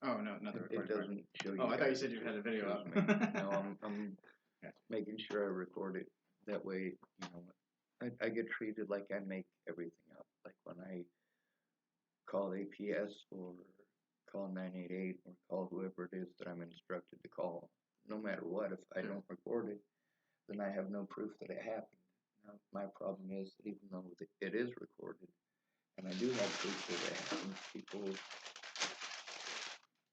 Oh, no, not the It recording part. doesn't show you. Oh, I thought you guys. said you had a video Shows up. me. No, I'm Yeah. making sure I record it. That way, I get treated like I make everything up. Like when I call APS or call 988 or call whoever it is that I'm instructed to call, no matter what, if I don't record it, then I have no proof that it happened. Now, my problem is that even though it is recorded, and I do have proof that it happened, people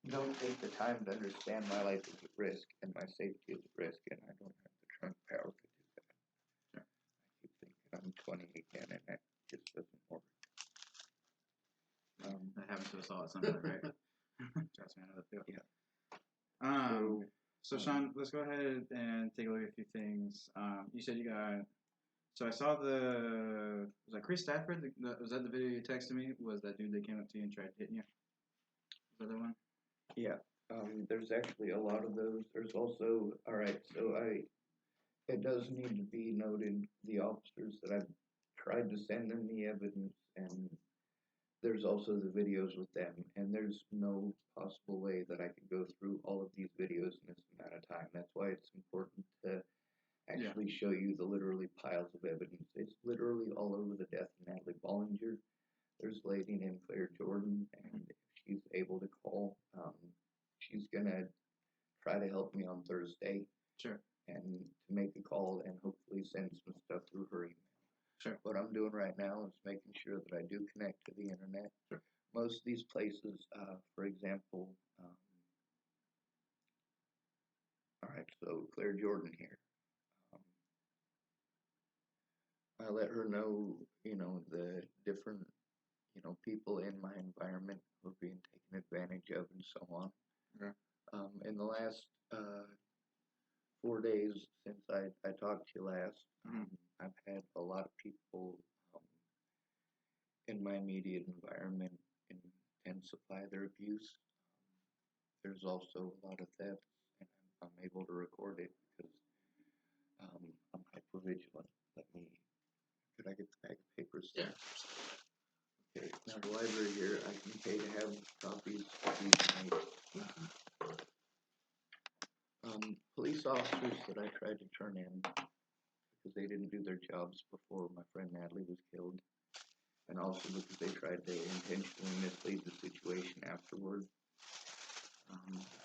don't take the time to understand my life is at risk and my safety is at risk, and I don't have the trunk power to do that. Sure. I keep thinking I'm 20 again, and that just doesn't work. That happens to us all at some point, right? Trust me, I know the feel. Yeah. So Sean, let's go ahead and take a look at a few things. You said you got. So I saw was that Chris Stafford? Was that the video you texted me? Was that dude that came up to you and tried hitting you? Was that the one? Yeah. There's actually a lot of those. There's also, alright, so it does need to be noted, the officers that I've tried to send them the evidence, and there's also the videos with them, and there's no possible way that I could go through all of these videos in this amount of time. That's why it's important to actually show you the literally piles of evidence. It's literally all over the death of Natalie Bollinger. There's a lady named Claire Jordan, and if she's able to call, she's gonna try to help me on Thursday. Sure. And to make a call and hopefully send some stuff through her email. Sure. What I'm doing right now is making sure that I do connect to the internet. Sure. Most of these places, for example, all right, so Claire Jordan here. I let her know, the different, people in my environment who are being taken advantage of and so on. Okay. In the last 4 days since I talked to you last, I've had a lot of people in my immediate environment intensify their abuse. There's also a lot of thefts, and I'm able to record it because I'm hypervigilant. Could I get the bag of papers? Yeah. Okay, now the library here, I can pay to have copies of these made. Police officers that I tried to turn in because they didn't do their jobs before my friend Natalie was killed, and also because they tried to intentionally mislead the situation afterward.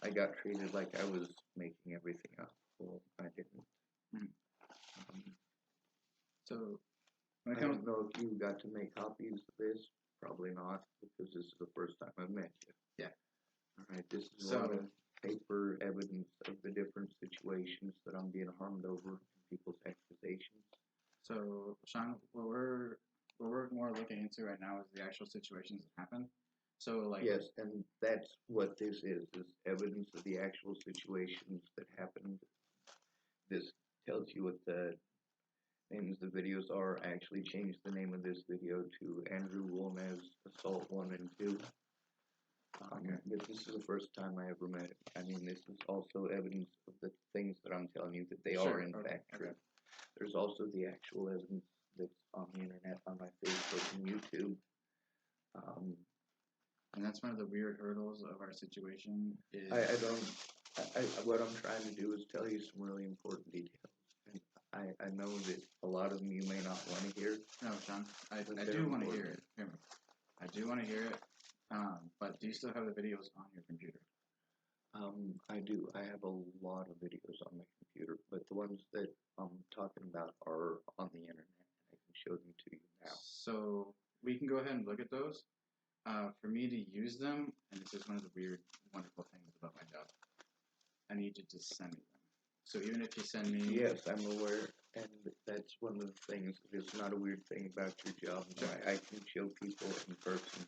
I got treated like I was making everything up. Well, I didn't. So, I don't know if you got to make copies of this. Probably not, because this is the first time I've met you. Yeah. All right, this is a lot of paper evidence of the different situations that I'm being harmed over in people's accusations. So, Sean, what we're more looking into right now is the actual situations that happen. So, like, yes, and that's what this is evidence of the actual situations that happened. This tells you what the names of the videos are. I actually changed the name of this video to Andrew Wolnez Assault 1 and 2. But this is the first time I ever met him. I mean, this is also evidence of the things that I'm telling you that they are in fact true. There's also the actual evidence that's on the internet, on my Facebook and YouTube. And that's one of the weird hurdles of our situation. Is what I'm trying to do is tell you some really important details. And I know that a lot of them you may not want to hear. No, Sean, I do want to hear it. Hear me. I do want to hear it. But do you still have the videos on your computer? I do. I have a lot of videos on my computer, but the ones that I'm talking about are on the internet, and I can show them to you now. So we can go ahead and look at those. For me to use them, and this is one of the weird, wonderful things about my job, I need you to send me them. So even if you send me... Yes, I'm aware, and that's one of the things. It's not a weird thing about your job. I can show people in person.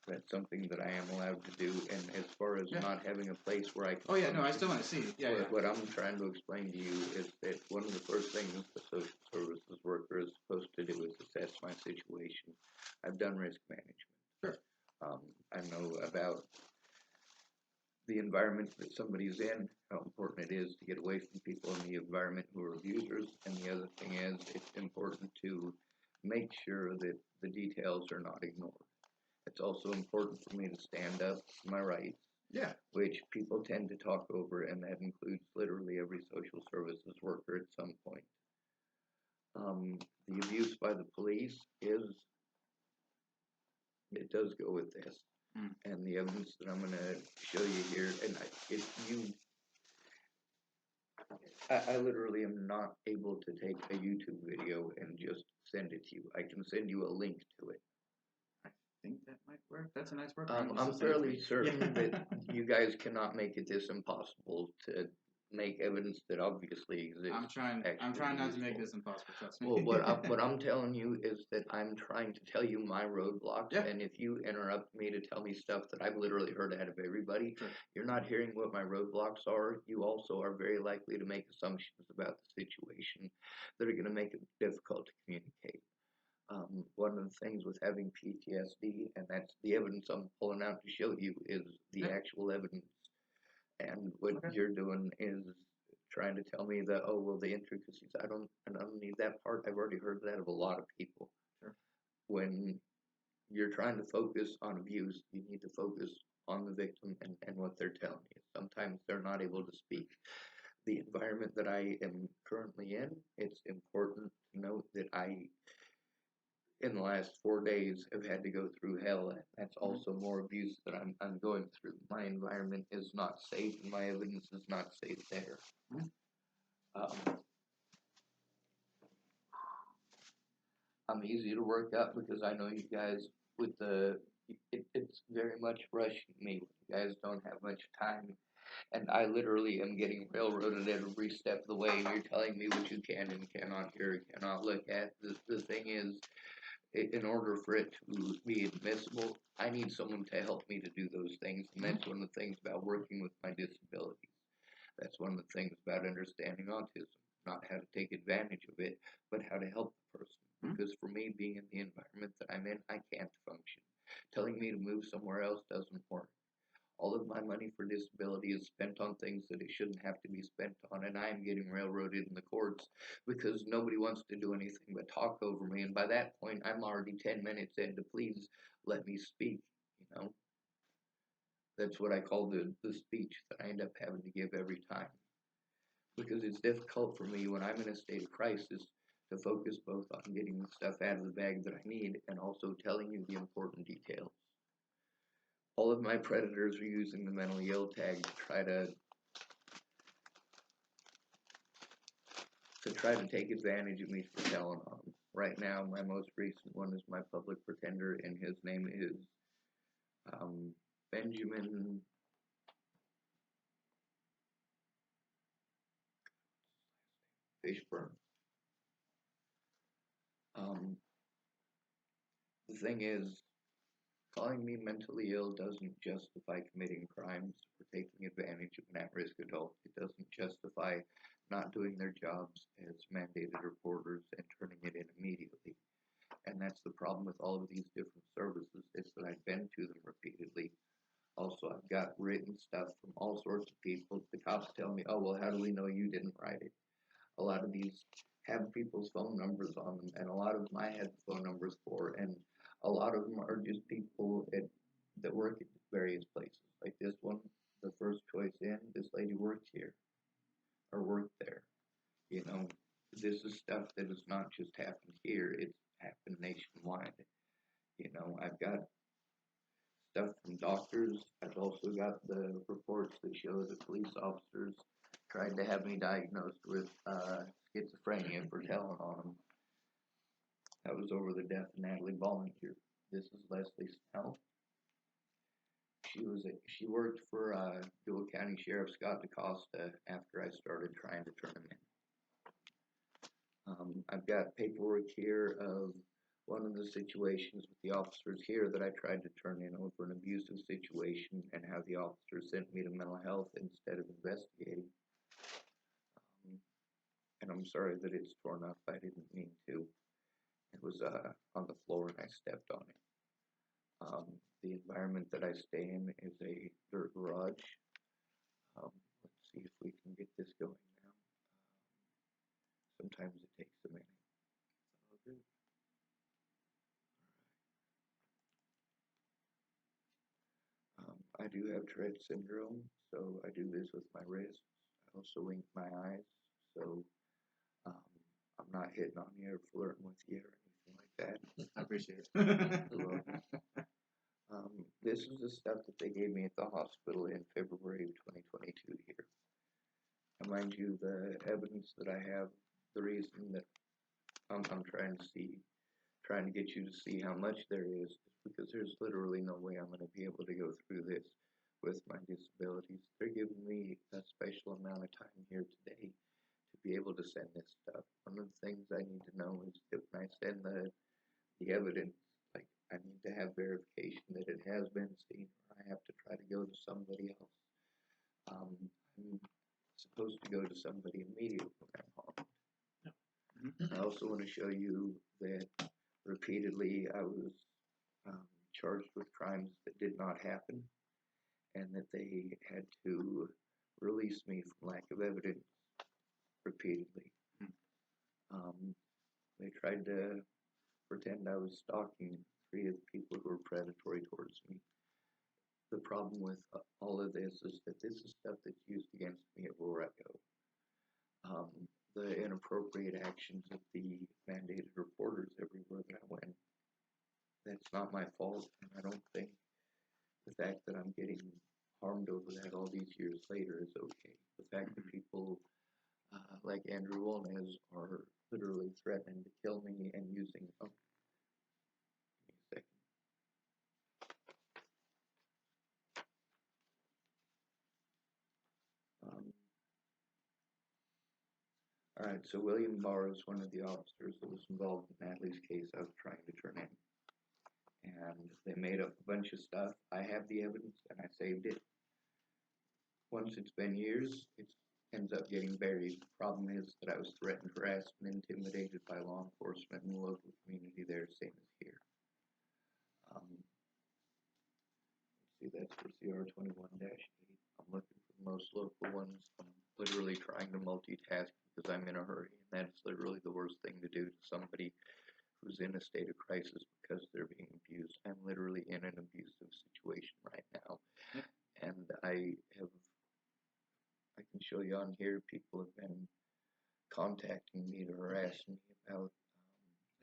That's something that I am allowed to do, and as far as not having a place where I can... Oh, yeah, no, I still want to see it. Yeah, What I'm trying to explain to you is that one of the first things the social services worker is supposed to do is assess my situation. I've done risk management. Sure. I know about the environment that somebody's in, how important it is to get away from people in the environment who are abusers, and the other thing is it's important to make sure that the details are not ignored. It's also important for me to stand up for my rights Yeah. Which people tend to talk over, and that includes literally every social services worker at some point. The abuse by the police it does go with this. Mm. And the evidence that I'm going to show you here, and I literally am not able to take a YouTube video and just send it to you. I can send you a link to it. I think that might work. That's a nice workaround. I'm fairly certain that you guys cannot make it this impossible to make evidence that obviously exists. I'm trying not to make this impossible. Trust me. Well, what I'm telling you is that I'm trying to tell you my roadblocks, and if you interrupt me to tell me stuff that I've literally heard out of everybody, you're not hearing what my roadblocks are. You also are very likely to make assumptions about the situation that are going to make it difficult to communicate. One of the things with having PTSD, and that's the evidence I'm pulling out to show you, is the actual evidence. And what you're doing is trying to tell me that, oh, well, the intricacies, I don't need that part. I've already heard that of a lot of people. Sure. When you're trying to focus on abuse, you need to focus on the victim and what they're telling you. Sometimes they're not able to speak. The environment that I am currently in, it's important to note that in the last 4 days, have had to go through hell. That's also more abuse that I'm going through. My environment is not safe, and my evidence is not safe there. I'm easy to work up because I know you guys with it's very much rushing me. You guys don't have much time, and I literally am getting railroaded at every step of the way. You're telling me what you can and cannot hear, cannot look at. The thing is, in order for it to be admissible, I need someone to help me to do those things, and that's one of the things about working with my disabilities. That's one of the things about understanding autism, not how to take advantage of it, but how to help the person. Because for me, being in the environment that I'm in, I can't function. Telling me to move somewhere else doesn't work. All of my money for disability is spent on things that it shouldn't have to be spent on, and I'm getting railroaded in the courts because nobody wants to do anything but talk over me, and by that point, I'm already 10 minutes in to please let me speak, you know? That's what I call the speech that I end up having to give every time. Because it's difficult for me when I'm in a state of crisis to focus both on getting the stuff out of the bag that I need and also telling you the important details. All of my predators are using the mentally ill tag to try to take advantage of me for telling on them. Right now, my most recent one is my public pretender, and his name is Benjamin Fishburne. The thing is, calling me mentally ill doesn't justify committing crimes or taking advantage of an at-risk adult. It doesn't justify not doing their jobs as mandated reporters and turning it in immediately. And that's the problem with all of these different services, is that I've been to them repeatedly. Also, I've got written stuff from all sorts of people. The cops tell me, oh, well, how do we know you didn't write it? A lot of these have people's phone numbers on them, and a lot of them I had phone numbers for, and a lot of them are just people that work at various places. Like this one, the first choice in, this lady worked here, or worked there. You know, this is stuff that has not just happened here, it's happened nationwide. You know, I've got stuff from doctors. I've also got the reports that show that police officers tried to have me diagnosed with schizophrenia for telling on them. That was over the death of Natalie Bollinger. This is Leslie Snell. She worked for Dual County Sheriff Scott DaCosta after I started trying to turn him in. I've got paperwork here of one of the situations with the officers here that I tried to turn in over an abusive situation, and how the officer sent me to mental health instead of investigating. And I'm sorry that it's torn up. I didn't mean to. It was on the floor and I stepped on it. The environment that I stay in is a dirt garage. Let's see if we can get this going now. Sometimes it takes a minute. All good. I do have Tourette syndrome, so I do this with my wrists. I also wink my eyes, so um, I'm not hitting on you or flirting with you or anything like that. I appreciate You're it. welcome. This is the stuff that they gave me at the hospital in February of 2022 here. And mind you, the evidence that I have, the reason that I'm trying to get you to see how much there is because there's literally no way I'm going to be able to go through this with my disabilities. They're giving me a special amount of time here today to be able to send this stuff. One of the things I need to know is that when I send the evidence, like I need to have verification that it has been seen, or I have to try to go to somebody else. I'm supposed to go to somebody immediately when I'm home. I also want to show you that repeatedly I was charged with crimes that did not happen and that they had to release me from lack of evidence repeatedly. They tried to pretend I was stalking 3 of the people who were predatory towards me. The problem with all of this is that this is stuff that's used against me everywhere I go. The inappropriate actions of the mandated reporters everywhere that I went, that's not my fault, and I don't think the fact that I'm getting harmed over that all these years later is okay. The fact that people like Andrew Wolnez are literally threatening to kill me and using give me a second. Alright, so William Barr is one of the officers that was involved in Natalie's case I was trying to turn in. And they made up a bunch of stuff. I have the evidence and I saved it. Once it's been years, it ends up getting buried. The problem is that I was threatened, harassed, and intimidated by law enforcement in the local community there, same as here. See, that's for CR21-8. I'm looking for the most local ones. I'm literally trying to multitask because I'm in a hurry, and that's literally the worst thing to do to somebody who's in a state of crisis because they're being abused. I'm literally in an abusive situation right now, and I can show you on here, people have been contacting me to harass me about.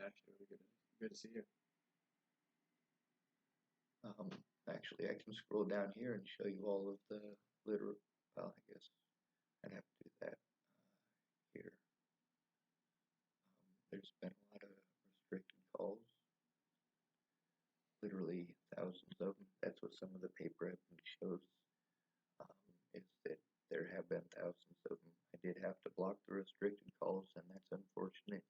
Actually, really good to see you. Actually, I can scroll down here and show you all of the well, I guess I'd have to do that here. There's been a lot of restricted calls, literally thousands of them. That's what some of the paper evidence shows, is that there have been thousands of them. I did have to block the restricted calls, and that's unfortunate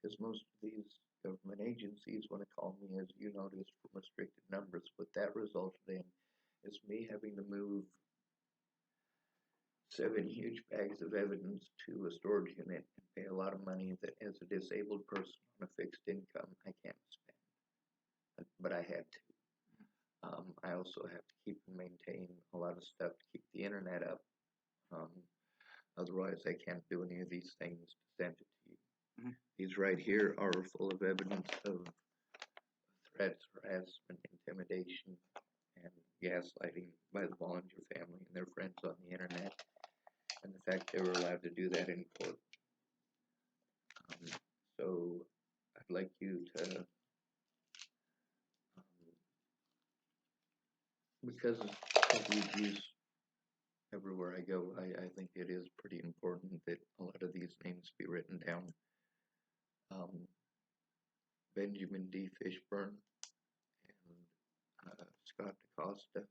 because most of these government agencies want to call me, as you noticed, from restricted numbers. What that resulted in is me having to move 7 huge bags of evidence to a storage unit and pay a lot of money that, as a disabled person on a fixed income, I can't spend. But I had to. I also have to keep and maintain a lot of stuff to keep the internet up. Otherwise, I can't do any of these things to send it to you. These right here are full of evidence of threats, harassment, intimidation, and gaslighting by the Bollinger family and their friends on the internet, and the fact they were allowed to do that in court. So I'd like you to, because of the abuse everywhere I go, I think it is pretty important that a lot of these names be written down. Benjamin D. Fishburne and Scott DaCosta.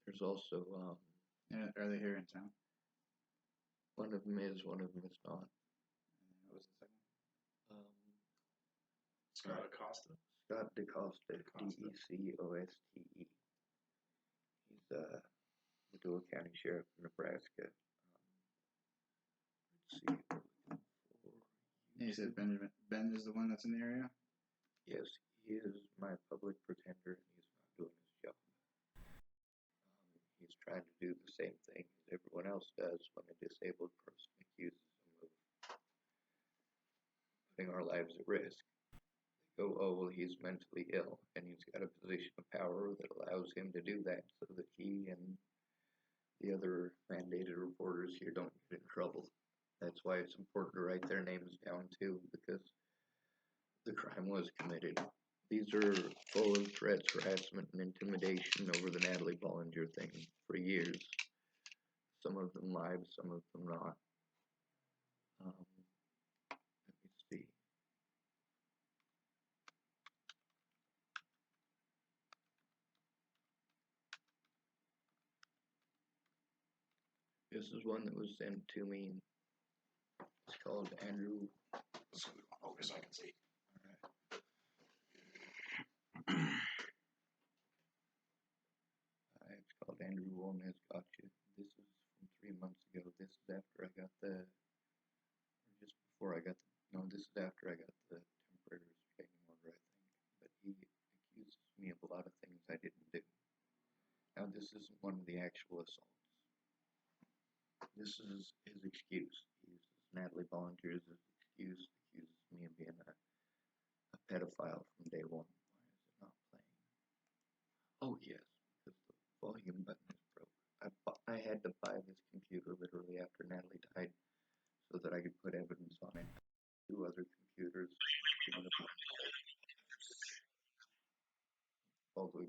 There's also Yeah, are they here in town? one of them is, one of them is not. And what was the second? Scott Acosta. Scott DaCosta, D-E-C-O-S-T-E. He's the Dual County Sheriff of Nebraska. Let's see. And you said Ben is the one that's in the area? Yes, he is my public pretender, and he's not doing his job. He's trying to do the same thing as everyone else does when a disabled person accuses him of putting our lives at risk. go, oh, well, he's mentally ill, and he's got a position of power that allows him to do that so that he and the other mandated reporters here don't get in trouble. That's why it's important to write their names down too, because the crime was committed. These are full of threats, harassment, and intimidation over the Natalie Bollinger thing for years. Some of them live, some of them not. Let me see. This is one that was sent to me. It's called Andrew. Scoot on over so I can see. It's called Andrew Womez Gotcha. This is from 3 months ago. This is after I got the, or just before I got the, no, this is after I got the temporary restraining order, I think. But he accuses me of a lot of things I didn't do. Now, this isn't one of the actual assaults. This is his excuse. He uses Natalie Bollinger as his excuse, accuses me of being a pedophile from day one. Why is it not playing? Oh, yes, because the volume button is broke. I had to buy this computer literally after Natalie died so that I could put evidence on it. Two other computers. All the way.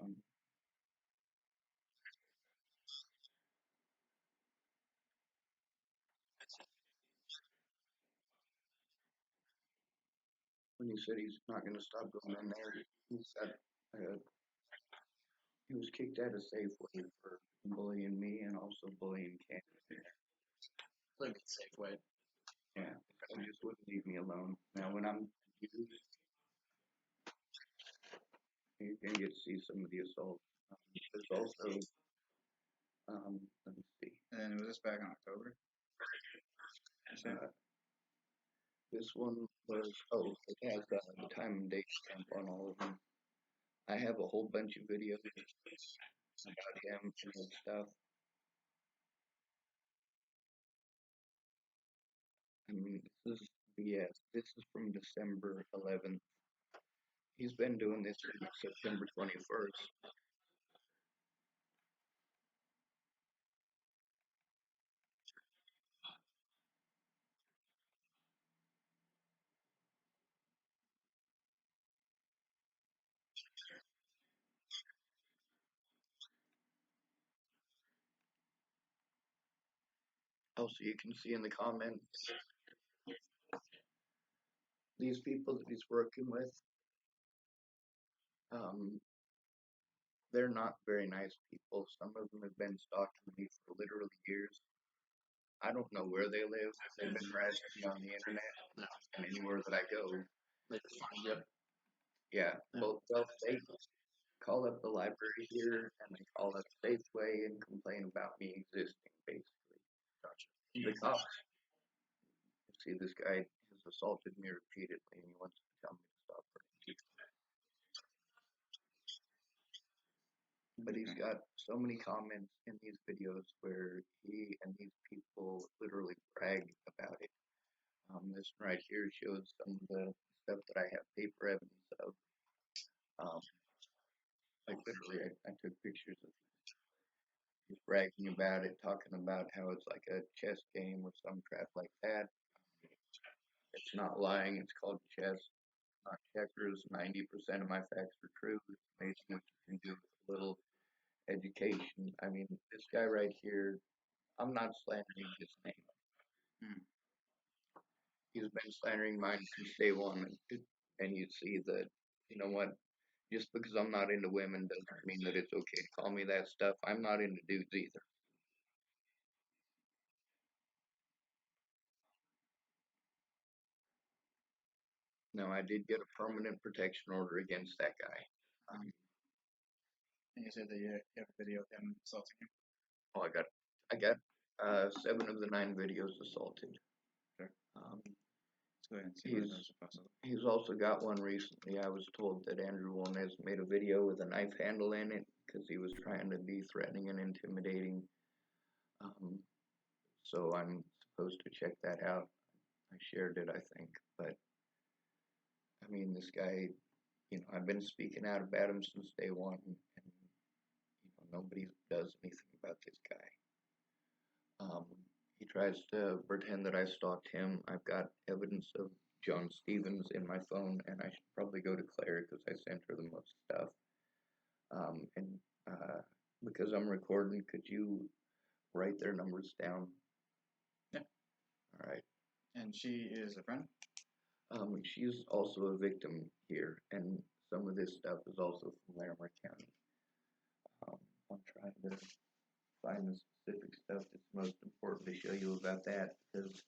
Um, when he said he's not going to stop going in there, he said he was kicked out of Safeway for bullying me and also bullying Candace. Look at Safeway. Yeah, he just wouldn't leave me alone. Now, when I'm confused, you can get to see some of the assaults. There's also, let me see. And was this back in October? Uh, this one was, oh, it has the time and date stamp on all of them. I have a whole bunch of videos about him and his stuff. I mean, this is BS. This is from December 11th. He's been doing this since September 21st. Also, you can see in the comments, these people that he's working with, um, they're not very nice people. Some of them have been stalking me for literally years. I don't know where they live. They've been harassing me on the internet and anywhere that I go. They just find you. Yeah, well, they call up the library here and they call up Safeway and complain about me existing, basically. Gotcha. The cops see this guy has assaulted me repeatedly and he wants to tell me to stop hurting. But he's got so many comments in these videos where he and these people literally brag about it. This one right here shows some of the stuff that I have paper evidence of. Um, like literally, I took pictures of he's bragging about it, talking about how it's like a chess game or some crap like that. It's not lying. It's called chess, not checkers. 90% of my facts are true. It's amazing what you can do with a little education. I mean, this guy right here, I'm not slandering his name. Hmm. He's been slandering mine since day one. And you see that, you know what? Just because I'm not into women doesn't mean that it's okay to call me that stuff. I'm not into dudes either. No, I did get a permanent protection order against that guy. Um, And you said that you have a video of him assaulting you. oh, I got 7 of the 9 videos assaulted. Sure. Um, Let's go ahead and see what he's those are possible. he's also got one recently. I was told that Andrew Wolnez made a video with a knife handle in it because he was trying to be threatening and intimidating. Um, so I'm supposed to check that out. I shared it, I think, but I mean, this guy, I've been speaking out about him since day one, and nobody does anything about this guy. He tries to pretend that I stalked him. I've got evidence of John Stevens in my phone, and I should probably go to Claire because I sent her the most stuff. And because I'm recording, could you write their numbers down? Yeah. All right. And she is a friend? She's also a victim here, and some of this stuff is also from Larimer County. I'm trying to find the specific stuff that's most important to show you about that, because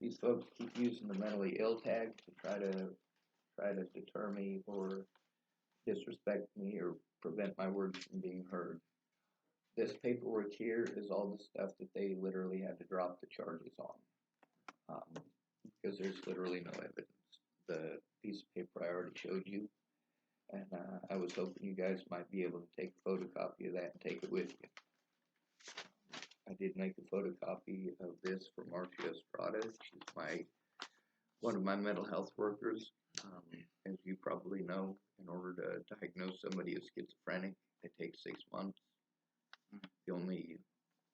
these folks keep using the mentally ill tag to try to deter me or disrespect me or prevent my words from being heard. This paperwork here is all the stuff that they literally had to drop the charges on, because there's literally no evidence. The piece of paper I already showed you, and I was hoping you guys might be able to take a photocopy of that and take it with you. I did make a photocopy of this for Marcia Estrada. She's one of my mental health workers. As you probably know, in order to diagnose somebody as schizophrenic, it takes 6 months. The only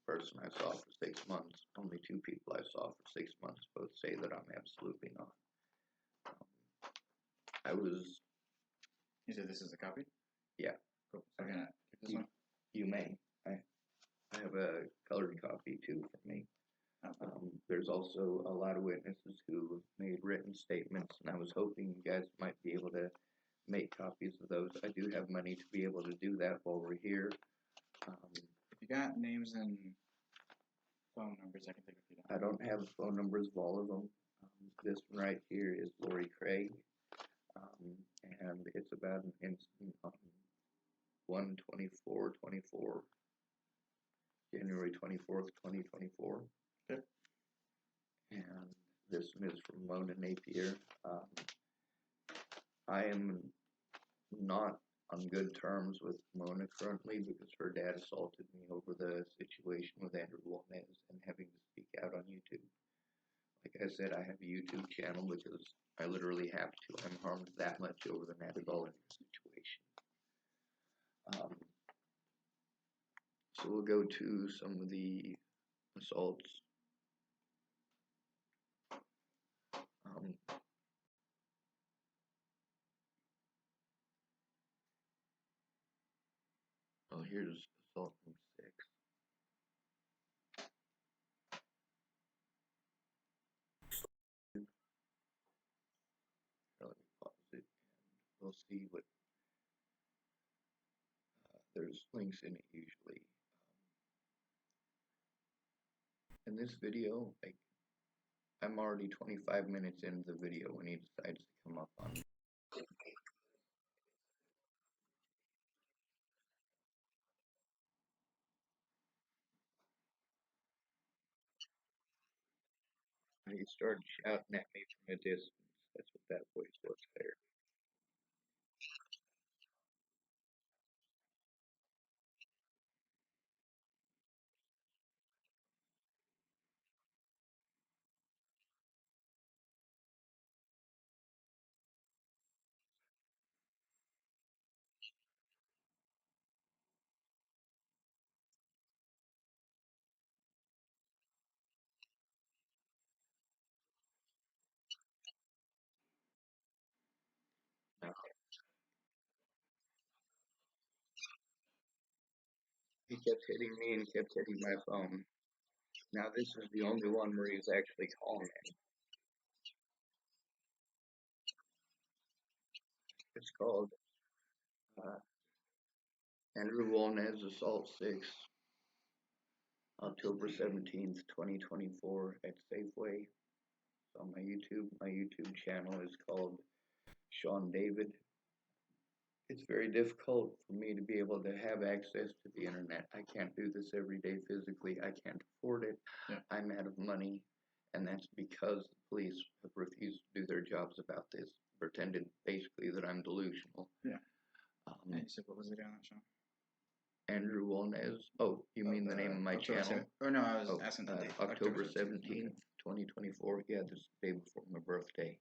person I saw for 6 months, only 2 people I saw for 6 months, both say that I'm absolutely not. I was. You said this is a copy? Yeah. Cool. So can I take this one? You may. I have a colored copy too from me. There's also a lot of witnesses who made written statements, and I was hoping you guys might be able to make copies of those. I do have money to be able to do that while we're here. If you got names and phone numbers, I can take a few down. I don't have phone numbers of all of them. This one right here is Lori Craig, and it's about an incident on 1/24/24, January 24th, 2024. Okay. And this one is from Mona Napier. I am not on good terms with Mona currently because her dad assaulted me over the situation with Andrew Wolnez and having to speak out on YouTube. Like I said, I have a YouTube channel because I literally have to. I'm harmed that much over the Natty Ball situation. So we'll go to some of the assaults. Well, here's assault from 6. Let me pause it and we'll see what. There's links in it usually. In this video, I'm already 25 minutes into the video when he decides to come up on me. He started shouting at me from a distance. That's what that voice was there. Now, he kept hitting me and kept hitting my phone. Now this is the only one where he's actually calling me. It's called Andrew Wolnez Assault 6, October 17th, 2024 at Safeway. on my YouTube. My YouTube channel is called Sean David. It's very difficult for me to be able to have access to the internet. I can't do this every day physically. I can't afford it. Yeah. I'm out of money, and that's because the police have refused to do their jobs about this, pretended basically that I'm delusional. Yeah. And you said, what was it on that show? Andrew Walnez. Oh, you mean the name of my October channel? 7th. Oh, no, I was asking the date. October 17th, 2024. Yeah, this is the day before my birthday.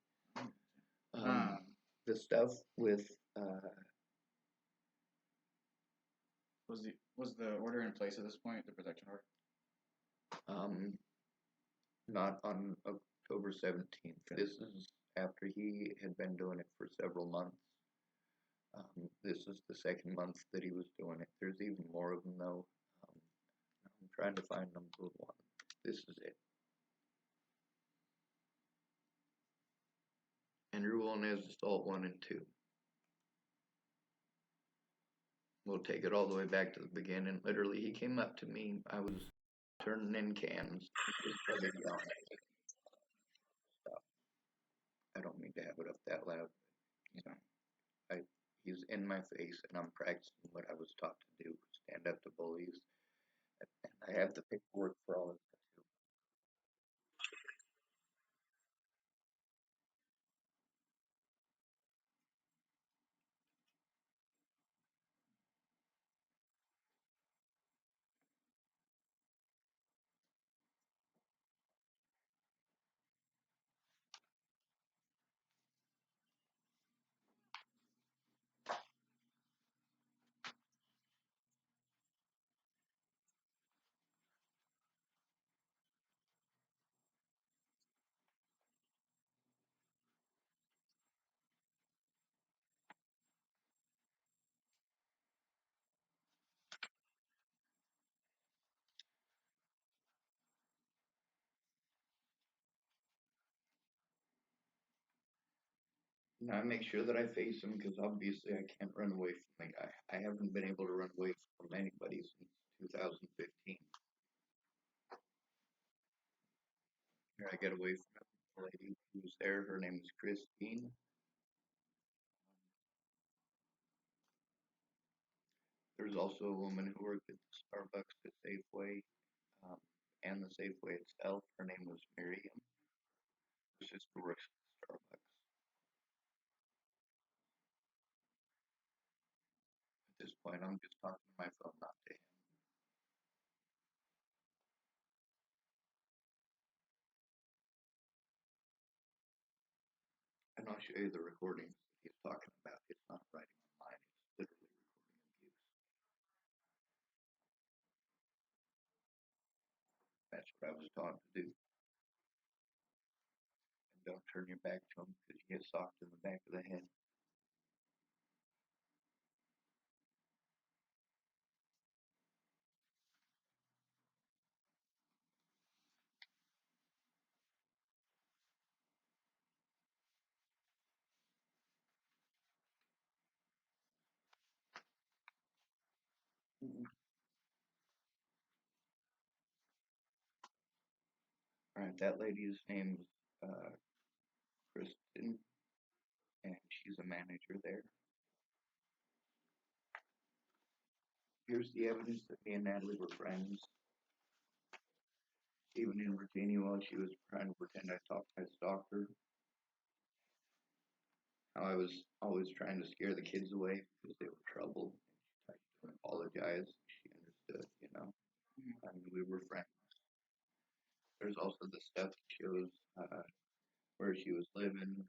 The stuff with was the order in place at this point, the protection order? Not on October 17th. Okay. This is after he had been doing it for several months. This is the second month that he was doing it. There's even more of them though. I'm trying to find number one. This is it. Andrew Walnez Assault 1 and 2. We'll take it all the way back to the beginning. Literally, he came up to me. I was turning in cans. He started yelling at me. Stop. I don't mean to have it up that loud. He's in my face, and I'm practicing what I was taught to do: stand up to bullies. And I have the paperwork for all of that too. Now I make sure that I face him because obviously I can't run away from the guy. I haven't been able to run away from anybody since 2015. Here I get away from him. The lady who was there, her name is Christine. There's also a woman who worked at the Starbucks at Safeway um, and the Safeway itself. Her name was Miriam. Her sister works at the Starbucks. At this point, I'm just talking to my phone, not to him. And I'll show you the recordings that he's talking about. It's not writing online, it's literally recording abuse. That's what I was taught to do. And don't turn your back to him because you get socked in the back of the head. All right, that lady's name's Kristen, and she's a manager there. Here's the evidence that me and Natalie were friends. Even in Virginia, while she was trying to pretend I stalked her, how I was always trying to scare the kids away because they were trouble. She tried to apologize. She understood, you know. I mean, we were friends. There's also the stuff that shows where she was living, the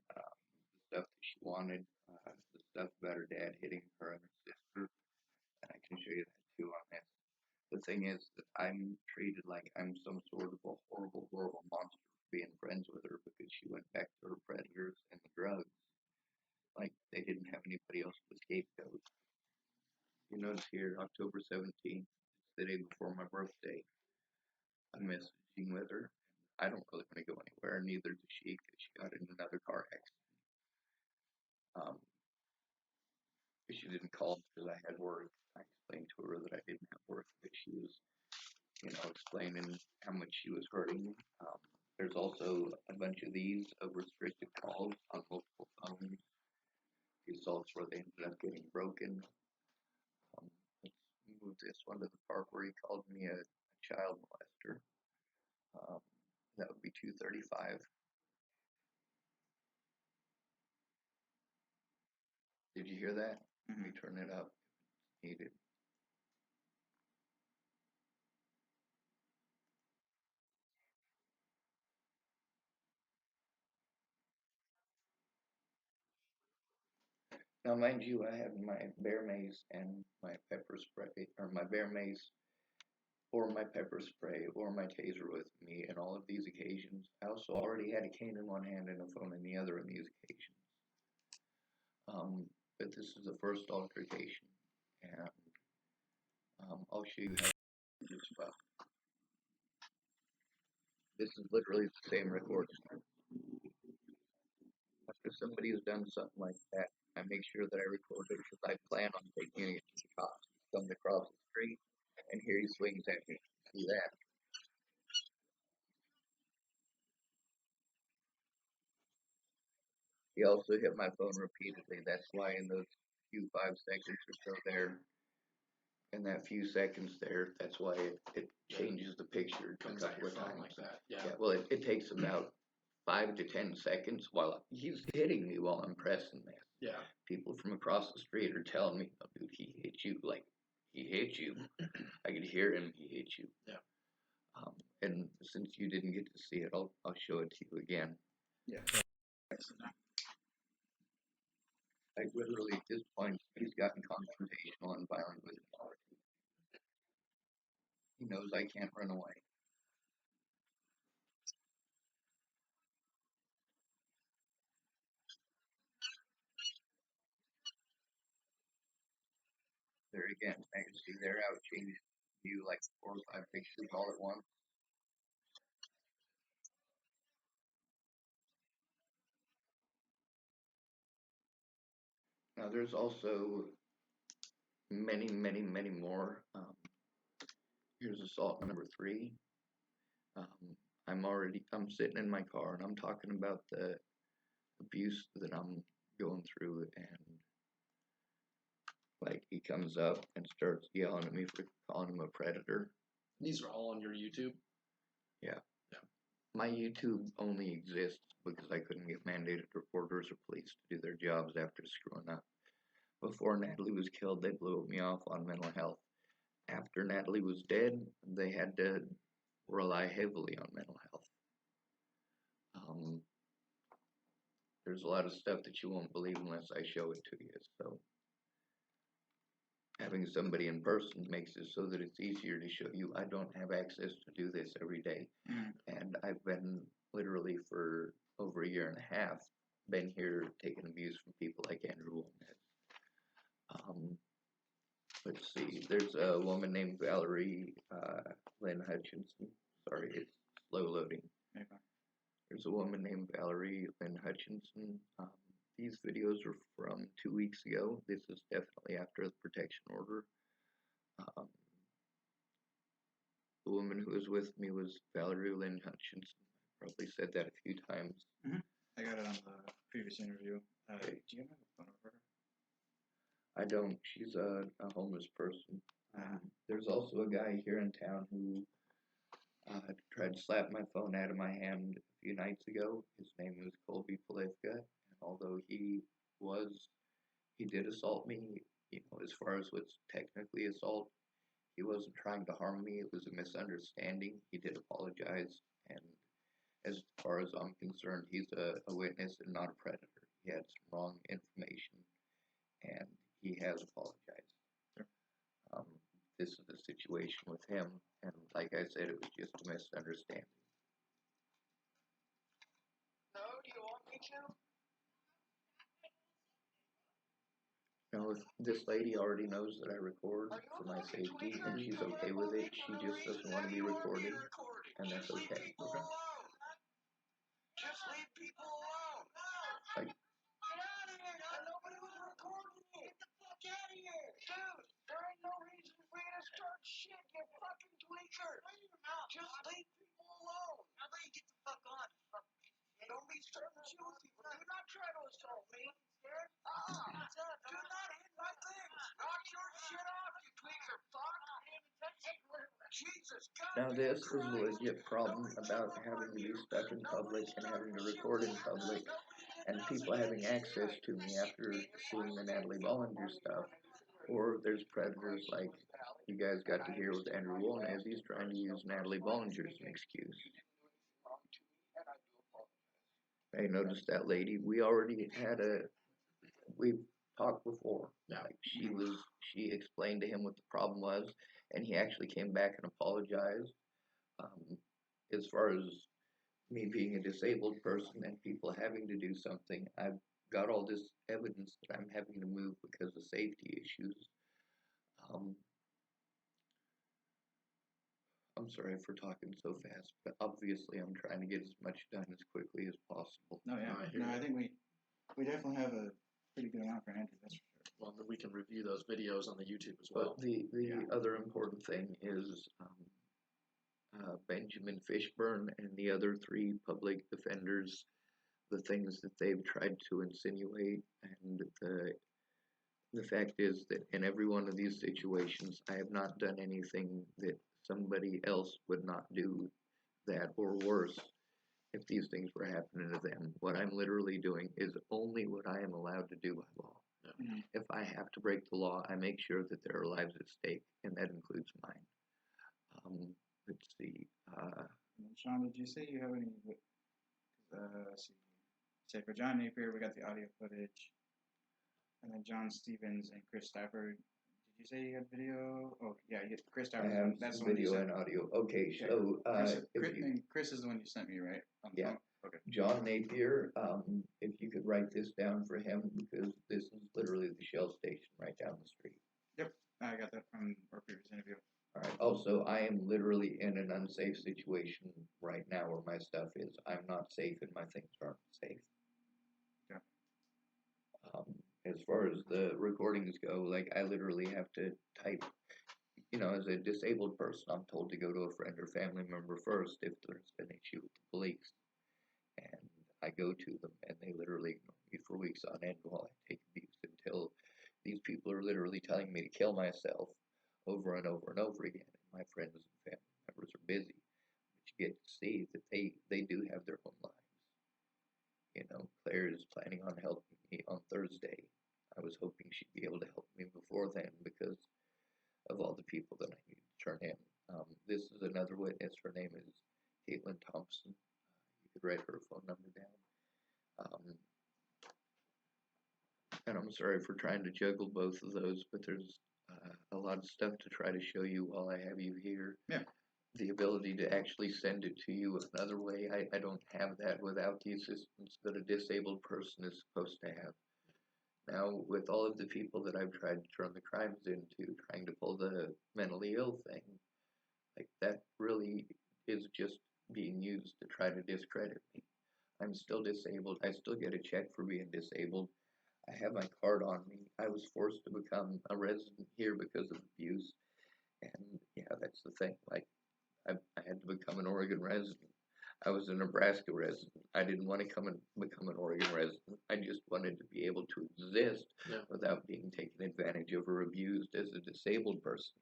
stuff that she wanted, the stuff about her dad hitting her and her sister. And I can show you that too on this. The thing is that I'm treated like I'm some sort of a horrible, horrible monster for being friends with her because she went back to her predators and the drugs. Like they didn't have anybody else to scapegoat. You notice here, October 17th, it's the day before my birthday. I'm messaging with her. I don't really want to go anywhere, neither does she, because she got in another car accident. She didn't call because I had work. I explained to her that I didn't have work, but she was, explaining how much she was hurting me. There's also a bunch of these of restricted calls on multiple phones. The assaults where they ended up getting broken. Let's move this one to the part where he called me a child molester. Um, that would be 235. Did you hear that? Let me turn it up if needed. Now, mind you, I have my bear mace and my pepper spray, or my bear mace, or my pepper spray, or my taser with me in all of these occasions. I also already had a cane in one hand and a phone in the other in these occasions. But this is the first altercation, and I'll show you how to do this well. This is literally the same recording. After somebody has done something like that, I make sure that I record it because I plan on taking it to the cops. Comes across the street, and here he swings at me. See that? He also hit my phone repeatedly. That's why in those few 5 seconds or so there, in that few seconds there, that's why it changes the picture a couple of times. Like that. Yeah. Well, it takes about 5 to 10 seconds while he's hitting me while I'm pressing this. Yeah. People from across the street are telling me, "Oh, dude, he hit you. Like, he hit you." I could hear him. He hit you. Yeah. And since you didn't get to see it, I'll show it to you again. Yeah. Like literally at this point, he's gotten confrontational and violent with me. He knows I can't run away. There again, I can see there how it changes you like 4 or 5 pictures all at once. Now there's also many, many, many more. Here's assault number 3. I'm sitting in my car and I'm talking about the abuse that I'm going through, and like he comes up and starts yelling at me for calling him a predator. These are all on your YouTube? Yeah. Yeah. My YouTube only exists because I couldn't get mandated reporters or police to do their jobs after screwing up. Before Natalie was killed, they blew me off on mental health. After Natalie was dead, they had to rely heavily on mental health. There's a lot of stuff that you won't believe unless I show it to you. So having somebody in person makes it so that it's easier to show you. I don't have access to do this every day. And I've been literally for over a year and a half been here taking abuse from people like Andrew Wilness. Let's see, there's a woman named Valerie Lynn Hutchinson. Sorry, it's slow loading. Okay. There's a woman named Valerie Lynn Hutchinson. These videos are from 2 weeks ago. This is definitely after the protection order. The woman who was with me was Valerie Lynn Hutchinson. I probably said that a few times. I got it on the previous interview. Do you have a phone number? I don't. She's a homeless person. There's also a guy here in town who tried to slap my phone out of my hand a few nights ago. His name is Colby Polivka, and although he did assault me, as far as what's technically assault, he wasn't trying to harm me. It was a misunderstanding. He did apologize, and as far as I'm concerned, he's a witness and not a predator. He had some wrong information, and he has apologized. Sure. This is the situation with him, and like I said, it was just a misunderstanding. No, do you want me to? Now, if this lady already knows that I record for my safety, and she's okay with it, she just doesn't want to be recorded, and that's okay. Just leave people alone. Like, Get out of here. Nobody was recording me. Get the fuck out of here. Dude, there ain't no reason for you to start shit, you fucking tweaker. Just leave people alone. you get the fuck on. Don't be starting to shoot people. Do not try to assault me. Do not hit my things. Knock your shit off, you tweaker fuck. Jesus, God. Now this is a legit problem about having to be stuck in public and having to record in public and people having access to me after seeing the Natalie Bollinger stuff. Or there's predators like you guys got to hear with Andrew Wolnez. He's trying to use Natalie Bollinger as an excuse. I noticed that lady. We talked before. Like she explained to him what the problem was, and he actually came back and apologized. As far as me being a disabled person and people having to do something, I've got all this evidence that I'm having to move because of safety issues. I'm sorry for talking so fast, but obviously I'm trying to get as much done as quickly as possible. No, yeah. No, I think we definitely have a pretty good amount for Andrew, that's for sure. Well, then we can review those videos on the YouTube as well. But the other important thing is Benjamin Fishburne and the other 3 public defenders, the things that they've tried to insinuate, and the fact is that in every one of these situations, I have not done anything that somebody else would not do that or worse if these things were happening to them. What I'm literally doing is only what I am allowed to do by law. Yeah. Mm-hmm. If I have to break the law, I make sure that there are lives at stake, and that includes mine. Let's see. Sean, did you say you have any? Let's see. Say for John Napier, we got the audio footage, and then John Stevens and Chris Stafford. Did you say you had video? Oh yeah, you get Chris I Stafford. have That's the some one you video sent. and audio. Okay, so Chris is the one you sent me, right? Yeah. Okay. John Napier, if you could write this down for him, because this is literally the Shell station right down the street. Yep, I got that from our previous interview. All right. Also, I am literally in an unsafe situation right now where my stuff is. I'm not safe and my things aren't safe. Yeah. As far as the recordings go, like I literally have to type, as a disabled person, I'm told to go to a friend or family member first if there's an issue with the police. And I go to them and they literally ignore me for weeks on end while I take abuse until these people are literally telling me to kill myself over and over and over again. And my friends and family members are busy. But you get to see that they do have their own lives. Claire is planning on helping me on Thursday. I was hoping she'd be able to help me before then because of all the people that I need to turn in. This is another witness. Her name is Caitlin Thompson. You could write her phone number down. And I'm sorry for trying to juggle both of those, but there's a lot of stuff to try to show you while I have you here. Yeah. The ability to actually send it to you another way, I don't have that without the assistance that a disabled person is supposed to have. Now, with all of the people that I've tried to turn the crimes into, trying to pull the mentally ill thing, like that really is just being used to try to discredit me. I'm still disabled. I still get a check for being disabled. I have my card on me. I was forced to become a resident here because of abuse. And yeah, that's the thing. Like, I had to become an Oregon resident. I was a Nebraska resident. I didn't want to come and become an Oregon resident. I just wanted to be able to exist without being taken advantage of or abused as a disabled person.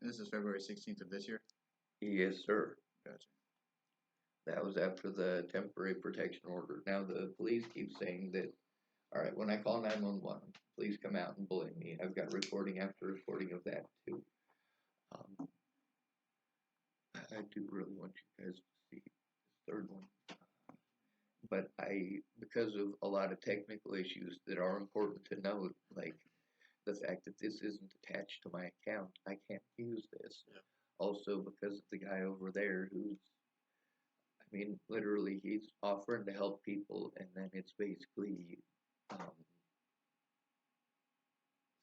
This is February 16th of this year? Yes, sir. Gotcha. That was after the temporary protection order. Now the police keep saying that, all right, when I call 911, please come out and bully me. I've got recording after recording of that too. I do really want you guys to see this third one. But because of a lot of technical issues that are important to note, like the fact that this isn't attached to my account, I can't use this. Yeah. Also because of the guy over there literally he's offering to help people and then it's basically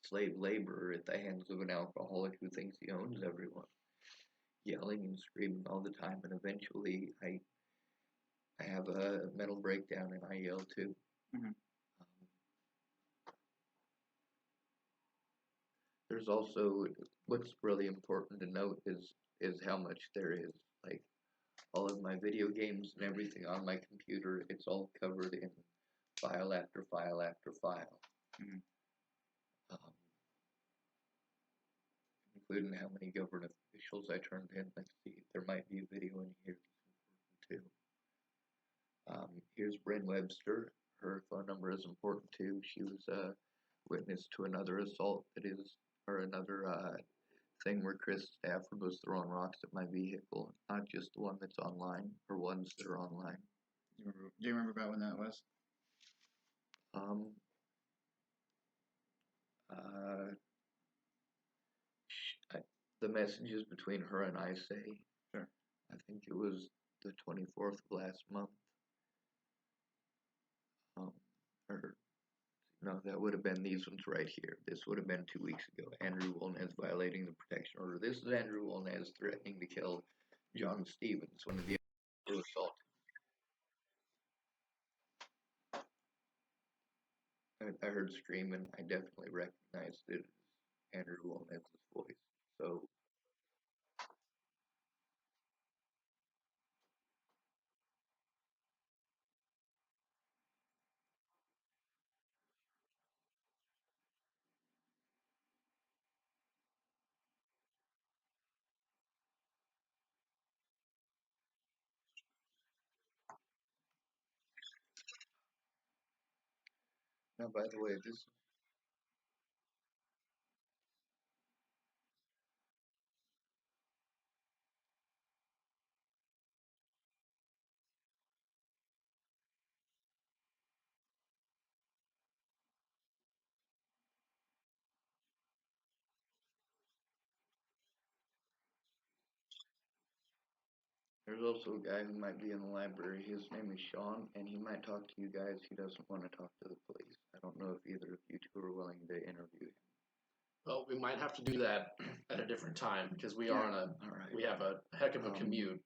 slave labor at the hands of an alcoholic who thinks he owns everyone. Yelling and screaming all the time, and eventually I have a mental breakdown and I yell too. Mm-hmm. There's also, what's really important to note is how much there is. Like, all of my video games and everything on my computer, it's all covered in file after file after file. Mhm. Um, including how many government officials I turned in. Let's see, there might be a video in here that's important too. Here's Bryn Webster. Her phone number is important too. She was a witness to another assault or another thing where Chris Stafford was throwing rocks at my vehicle, not just the one that's online, or ones that are online. Do you remember about when that was? Um, uh, the messages between her and I say, Sure. I think it was the 24th of last month. Or no, that would have been these ones right here. This would have been 2 weeks ago. Andrew Wolnez violating the protection order. This is Andrew Wolnez threatening to kill John Stevens, one of the other assaulted. I heard screaming. I definitely recognized it as Andrew Wolnez's voice. So now, by the way, there's also a guy who might be in the library. His name is Sean, and he might talk to you guys. He doesn't want to talk to the police. I don't know if either of you two are willing to interview him. Well, we might have to do that at a different time because we are on a All right. we have a heck of a commute.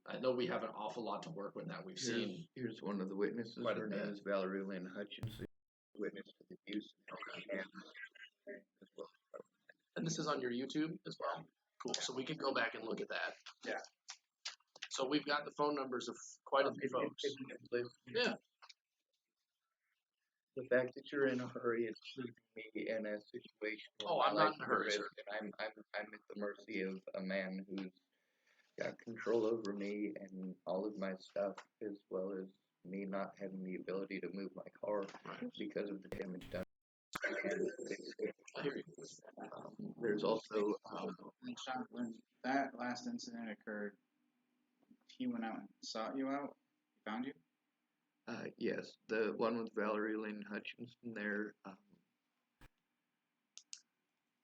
I know we have an awful lot to work with now. We've seen Here's one of the witnesses. quite a Her name bit. is Valerie Lynn Hutchinson. Witness to the abuse and as well. And this is on your YouTube as well. Cool. So we could go back and look at that. Yeah. So we've got the phone numbers of quite a few folks. Yeah. The fact that you're in a hurry is putting me in a situation where Oh, my I'm not life in a is hurry, at sir. risk, and I'm at the mercy of a man who's got control over me and all of my stuff, as well as me not having the ability to move my car because of the damage done. I hear you. There's also When that last incident occurred, he went out and sought you out. He found you. yes, the one with Valerie Lynn Hutchinson there.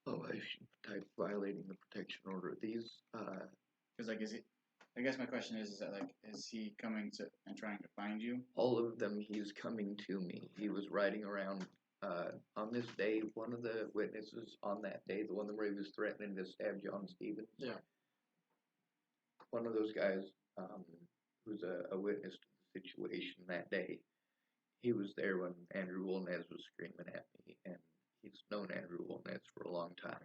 Oh, I should type violating the protection order. These, Because like, is he? I guess my question is that like, is he coming to and trying to find you? all of them, he's coming to me. He was riding around on this day. One of the witnesses on that day, the one where he was threatening to stab John Stevens. Yeah. One of those guys, who's a witness to the situation that day, he was there when Andrew Wolnez was screaming at me, and he's known Andrew Wolnez for a long time.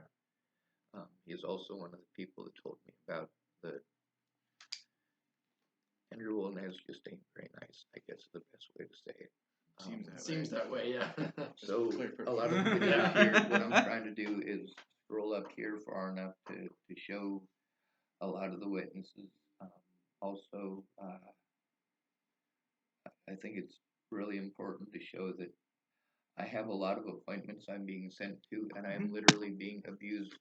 He's also one of the people that told me about the Andrew Wolnez just ain't very nice, I guess is the best way to say it. Seems that way. Yeah. So clear proof. a lot of the videos here, what I'm trying to do is scroll up here far enough to show a lot of the witnesses. Also, I think it's really important to show that I have a lot of appointments I'm being sent to, and I'm literally being abused,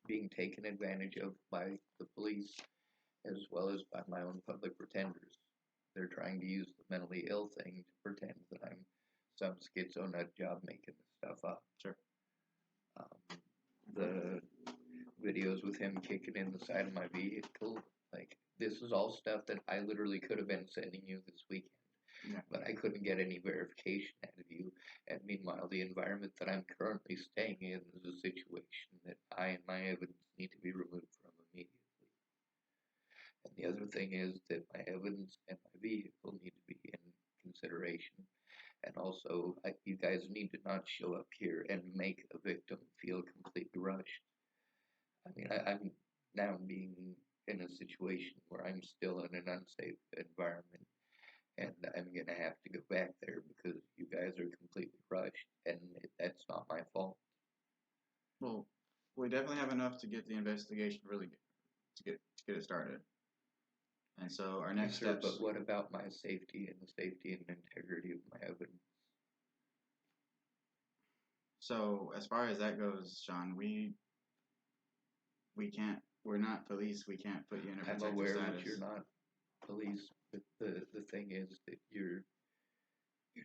being taken advantage of by the police, as well as by my own public pretenders. They're trying to use the mentally ill thing to pretend that I'm some schizo nut job making this stuff up. Sure. The videos with him kicking in the side of my vehicle, like, this is all stuff that I literally could have been sending you this weekend. Yeah. But I couldn't get any verification out of you. And meanwhile, the environment that I'm currently staying in is a situation that I and my evidence need to be removed from immediately. And the other thing is that my evidence and my vehicle need to be in consideration. And also, you guys need to not show up here and make a victim feel completely rushed. I mean, I'm now being in a situation where I'm still in an unsafe environment, and I'm gonna have to go back there because you guys are completely rushed, and that's not my fault. Well, we definitely have enough to get the investigation really to get it started. And so our next Yes, sir, steps. but what about my safety and the safety and integrity of my evidence? So as far as that goes, Sean, we can't. We're not police. We can't put you in a I'm protected aware status. that you're not police, but the thing is that you're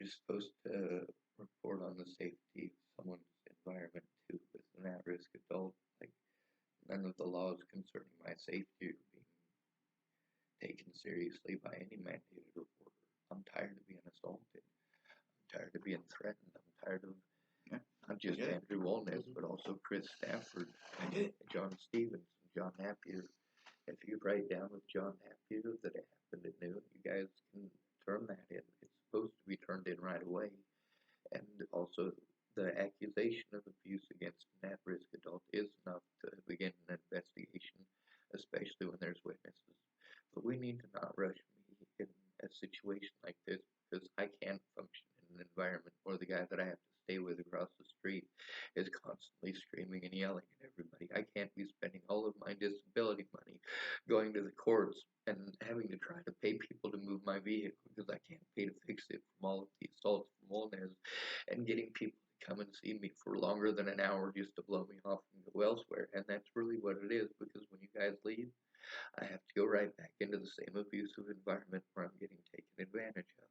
supposed to report on the safety of someone's environment too, with an at-risk adult. Like none of the laws concerning my safety are being taken seriously by any mandated reporter. I'm tired of being assaulted. I'm tired of being threatened. I'm tired of not just Andrew Wolness, but also Chris Stafford, John Stevens, and John Napier. If you write down with John Napier that it happened at noon, you guys can turn that in. It's supposed to be turned in right away. And also, the accusation of abuse against an at-risk adult is enough to begin an investigation, especially when there's witnesses. But we need to not rush me in a situation like this because I can't function in an environment where the guy that I have to stay with across the street is constantly screaming and yelling at everybody. I can't be spending all of my disability money going to the courts and having to try to pay people to move my vehicle because I can't pay to fix it from all of the assaults from Wolnez, and getting people to come and see me for longer than an hour just to blow me off and go elsewhere. And that's really what it is, because when you guys leave, I have to go right back into the same abusive environment where I'm getting taken advantage of.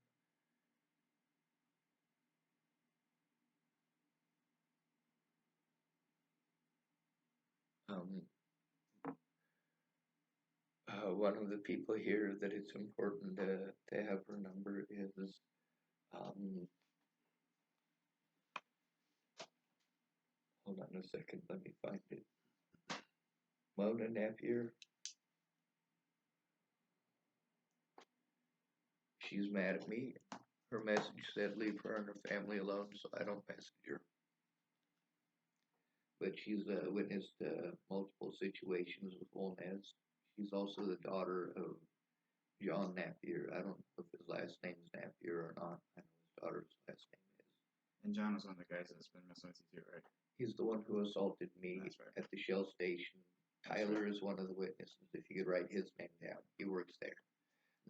One of the people here that it's important to have her number is hold on a second, let me find it. Mona Napier. She's mad at me. Her message said leave her and her family alone, so I don't message her. But she's witnessed multiple situations with Wolnez. She's also the daughter of John Napier. I don't know if his last name's Napier or not. I know his daughter's last name is. And John was one of the guys that's been messing with you too, right? He's the one who assaulted me at the Shell station. Tyler is one of the witnesses. If you could write his name down, he works there.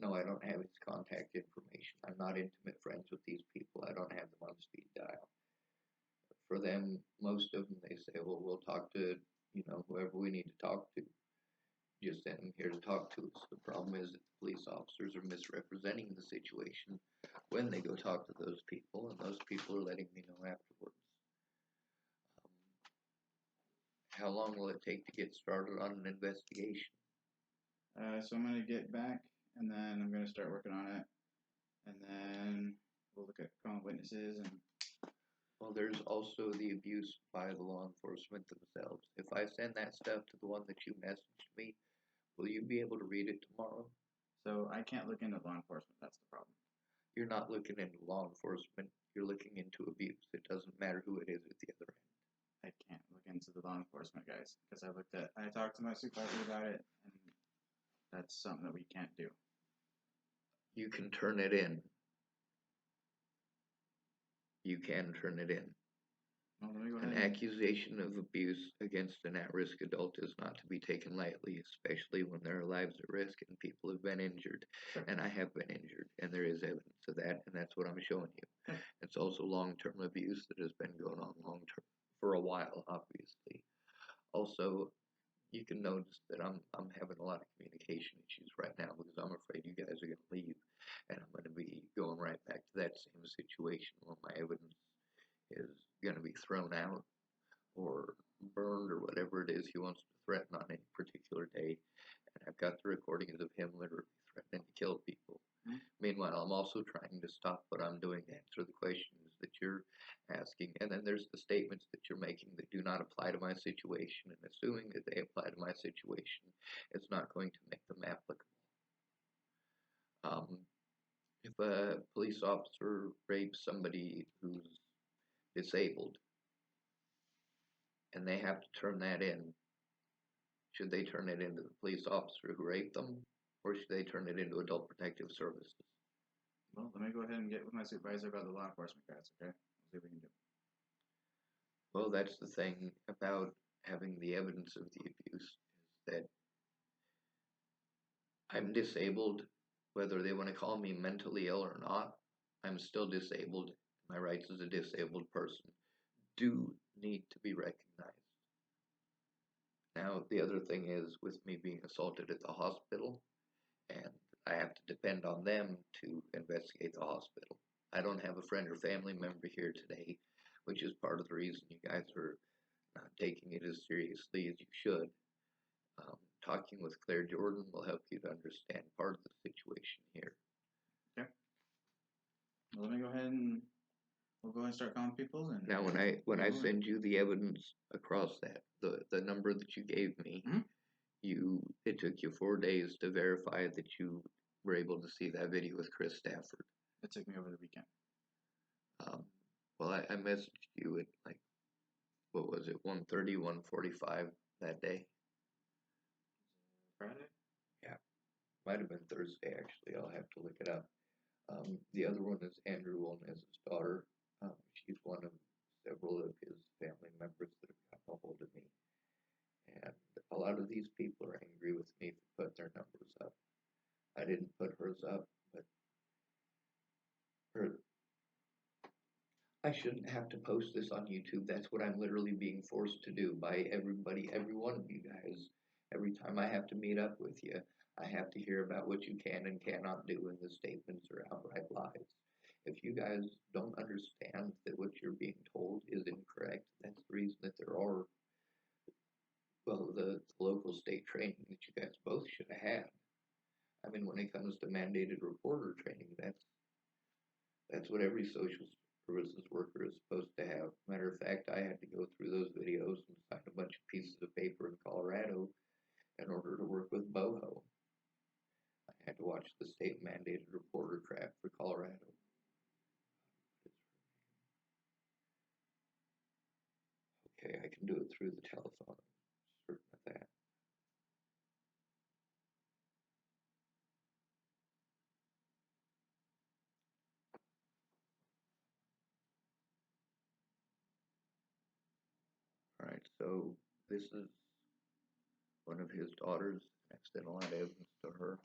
No, I don't have his contact information. I'm not intimate friends with these people. I don't have them on speed dial. For them, most of them, they say, well, we'll talk to, whoever we need to talk to. Just send them here to talk to us. The problem is that the police officers are misrepresenting the situation when they go talk to those people, and those people are letting me know afterwards. How long will it take to get started on an investigation? So I'm gonna get back, and then I'm gonna start working on it, and then we'll look at calling witnesses and. Well, there's also the abuse by the law enforcement themselves. If I send that stuff to the one that you messaged me, will you be able to read it tomorrow? So I can't look into law enforcement. That's the problem. You're not looking into law enforcement. You're looking into abuse. It doesn't matter who it is at the other end. I can't look into the law enforcement guys because I talked to my supervisor about it, and that's something that we can't do. You can turn it in. You can turn it in. Well, let me go ahead. An accusation of abuse against an at-risk adult is not to be taken lightly, especially when their lives are at risk and people have been injured. Sure. And I have been injured, and there is evidence of that, and that's what I'm showing you. Sure. It's also long-term abuse that has been going on long-term for a while, obviously. Also, you can notice that I'm having a lot of communication issues right now because I'm afraid you guys are going to leave, and I'm going to be going right back to that same situation where my evidence is going to be thrown out or burned or whatever it is he wants to threaten on any particular day. And I've got the recordings of him literally threatening to kill people. Mm-hmm. Meanwhile, I'm also trying to stop what I'm doing to answer the questions that you're asking. And then there's the statements that you're making that do not apply to my situation. And assuming that they apply to my situation, it's not going to make them applicable. If a police officer rapes somebody who's disabled and they have to turn that in, Should they turn it into the police officer who raped them, or should they turn it into Adult Protective Services? Well, let me go ahead and get with my supervisor about the law enforcement guys, okay? See what we can do. Well, that's the thing about having the evidence of the abuse, is that I'm disabled, whether they want to call me mentally ill or not. I'm still disabled. My rights as a disabled person do need to be recognized. Now, the other thing is, with me being assaulted at the hospital, and I have to depend on them to investigate the hospital. I don't have a friend or family member here today, which is part of the reason you guys are not taking it as seriously as you should. Talking with Claire Jordan will help you to understand part of the situation here. Okay. Well, let me go ahead and we'll go ahead and start calling people. And Now, when I send you the evidence across that, the number that you gave me, it took you 4 days to verify that you were able to see that video with Chris Stafford. It took me over the weekend. Well, I messaged you at like, what was it, 1:30, 1:45 that day? Friday? Yeah, might have been Thursday actually. I'll have to look it up. The other one is Andrew Wolnez's daughter. She's one of several of his family members that have gotten a hold of me. And a lot of these people are angry with me for putting their numbers up. I didn't put hers up, but I shouldn't have to post this on YouTube. That's what I'm literally being forced to do by everybody, every one of you guys. Every time I have to meet up with you, I have to hear about what you can and cannot do, and the statements are outright lies. If you guys don't understand that what you're being told is incorrect, that's the reason that there are, well, the local state training that you guys both should have had. I mean, when it comes to mandated reporter training, that's what every social services worker is supposed to have. Matter of fact, I had to go through those videos and sign a bunch of pieces of paper in Colorado in order to work with BOHO. I had to watch the state mandated reporter crap for Colorado. Okay, I can do it through the telephone. I'm certain of that. Alright, so this is one of his daughters. I've sent a lot of evidence to her.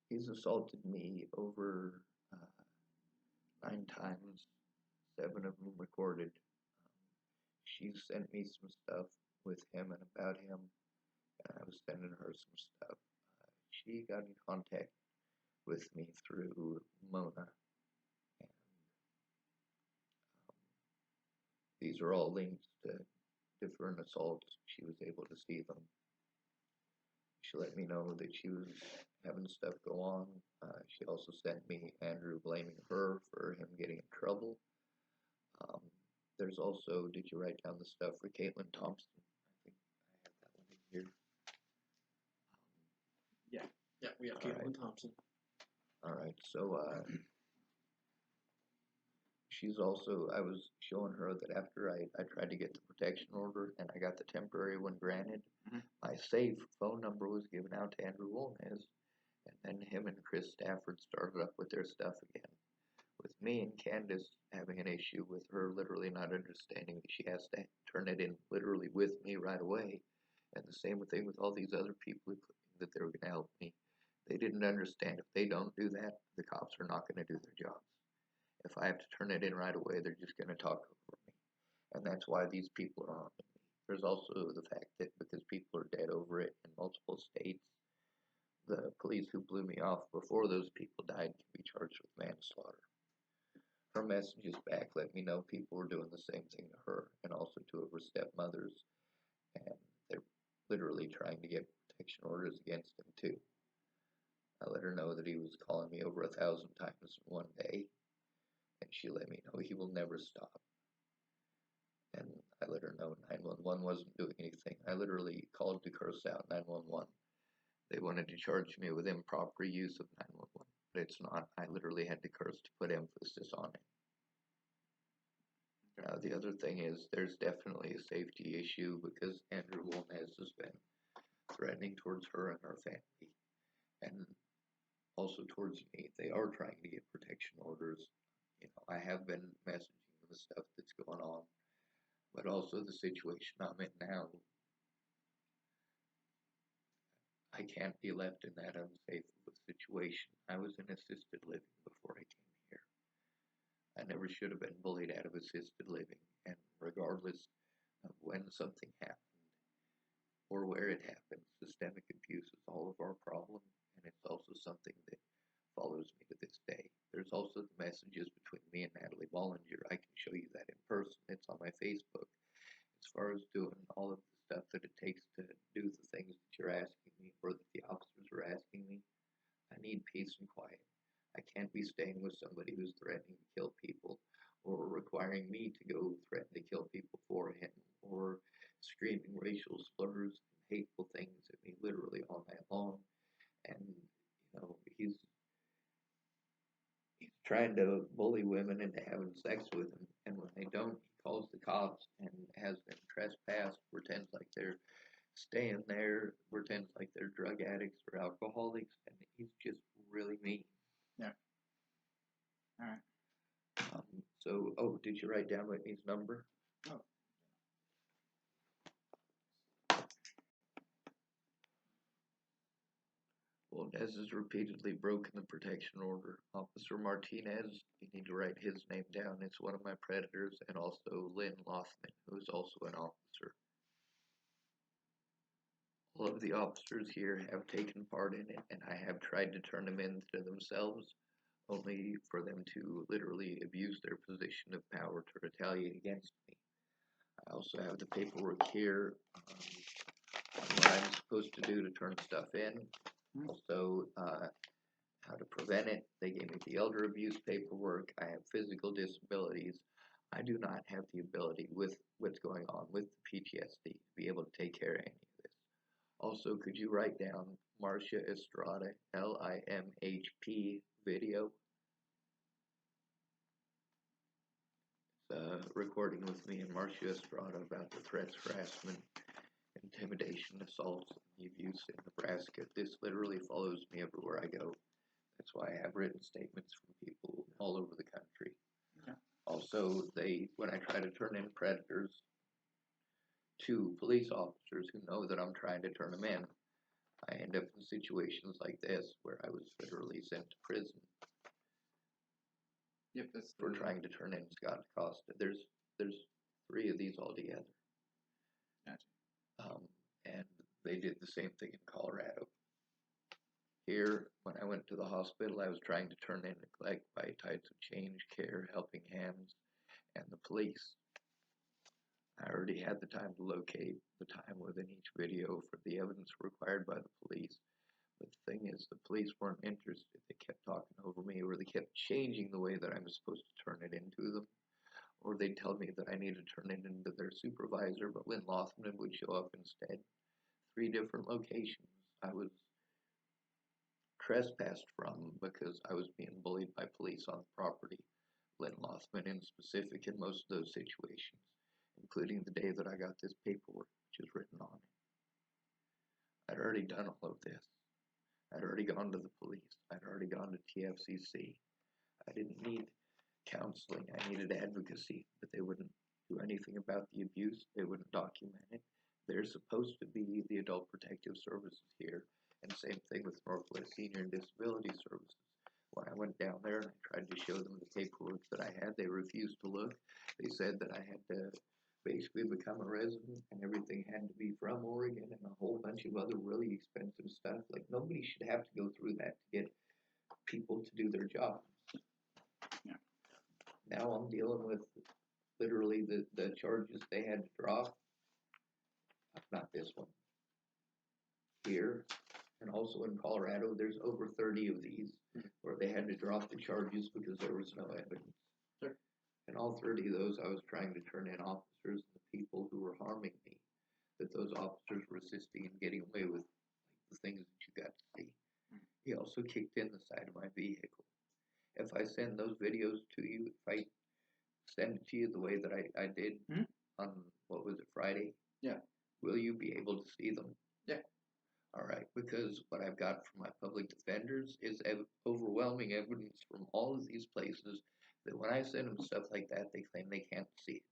He's assaulted me over 9 times, 7 of them recorded. She sent me some stuff with him and about him, and I was sending her some stuff. She got in contact with me through Mona, and these are all links to different assaults. She was able to see them. She let me know that she was having stuff go on. She also sent me Andrew blaming her for him getting in trouble. There's also, did you write down the stuff for Caitlin Thompson? I think I have that one in here. Yeah, we have Caitlin Thompson. Alright, so she's also, I was showing her that after I tried to get the protection order and I got the temporary one granted, my safe phone number was given out to Andrew Wolnez, and then him and Chris Stafford started up with their stuff again. With me and Candace having an issue with her literally not understanding that she has to turn it in literally with me right away, and the same thing with all these other people who claimed that they were going to help me. They didn't understand if they don't do that, the cops are not going to do their jobs. If I have to turn it in right away, they're just going to talk over me. And that's why these people are on me. There's also the fact that because people are dead over it in multiple states, the police who blew me off before those people died can be charged with manslaughter. Her messages back let me know people were doing the same thing to her and also to her stepmothers, and they're literally trying to get protection orders against him too. I let her know that he was calling me over 1,000 times in one day, and she let me know he will never stop. And I let her know 911 wasn't doing anything. I literally called to curse out 911. They wanted to charge me with improper use of 911, but it's not. I literally had to curse to put emphasis on it. The other thing is there's definitely a safety issue because Andrew Wolnez has been threatening towards her and her family, and also towards me. They are trying to get protection orders. I have been messaging them the stuff that's going on, but also the situation I'm in now. I can't be left in that unsafe of a situation. I was in assisted living before I came here. I never should have been bullied out of assisted living, and regardless of when something happened or where it happened, systemic abuse is all of our problem, and it's also something that follows me to this day. There's also the messages between me and Natalie Bollinger. I can show you that in person. It's on my Facebook. As far as doing all of the stuff that it takes to do the things that you're asking me, or that the officers are asking me, I need peace and quiet. I can't be staying with somebody who's threatening to kill people, or requiring me to go threaten to kill people for him, or screaming racial slurs and hateful things at me literally all night long. And he's trying to bully women into having sex with him, and when they don't, he calls the cops and has them trespassed, pretends like they're staying there, pretends like they're drug addicts or alcoholics, and he's just really mean. Yeah. All right. Did you write down Whitney's number? Oh. Well, Nez has repeatedly broken the protection order. Officer Martinez, you need to write his name down. It's one of my predators, and also Lynn Lothman, who is also an officer. All of the officers here have taken part in it, and I have tried to turn them into themselves, only for them to literally abuse their position of power to retaliate against me. I also have the paperwork here on what I'm supposed to do to turn stuff in. Also, how to prevent it. They gave me the elder abuse paperwork. I have physical disabilities. I do not have the ability, with what's going on with the PTSD, to be able to take care of any of this. Also, could you write down Marcia Estrada, LIMHP video? It's a recording with me and Marcia Estrada about the threats, harassment, intimidation, assaults, and the abuse in Nebraska. This literally follows me everywhere I go. That's why I have written statements from people all over the country. Okay. Also, when I try to turn in predators to police officers who know that I'm trying to turn them in, I end up in situations like this where I was literally sent to prison. Yep, that's for trying to turn in Scott Costa. There's 3 of these altogether. Gotcha. And they did the same thing in Colorado. Here, when I went to the hospital, I was trying to turn in neglect by Tides of Change, Care, Helping Hands, and the police. I already had the time to locate the time within each video for the evidence required by the police. But the thing is, the police weren't interested. They kept talking over me, or they kept changing the way that I was supposed to turn it into them. Or they'd tell me that I needed to turn it into their supervisor, but Lynn Lothman would show up instead. 3 different locations I was trespassed from because I was being bullied by police on the property. Lynn Lothman in specific in most of those situations, including the day that I got this paperwork, which is written on it. I'd already done all of this. I'd already gone to the police. I'd already gone to TFCC. I didn't need counseling. I needed advocacy, but they wouldn't do anything about the abuse. They wouldn't document it. There's supposed to be the Adult Protective Services here, and same thing with Northwest Senior and Disability Services. When I went down there and I tried to show them the paperwork that I had, they refused to look. They said that I had to basically become a resident and everything had to be from Oregon and a whole bunch of other really expensive stuff. Like, nobody should have to go through that to get people to do their jobs. Yeah. Now I'm dealing with literally the charges they had to drop. Not this one. Here, and also in Colorado, there's over 30 of these where they had to drop the charges because there was no evidence. Sure. And all 30 of those, I was trying to turn in officers and the people who were harming me, that those officers were assisting and getting away with the things that you got to see. He also kicked in the side of my vehicle. If I send those videos to you, if I send it to you the way that I did on, what was it, Friday? Yeah. Will you be able to see them? Yeah. All right, because what I've got from my public defenders is overwhelming evidence from all of these places that when I send them stuff like that, they claim they can't see it.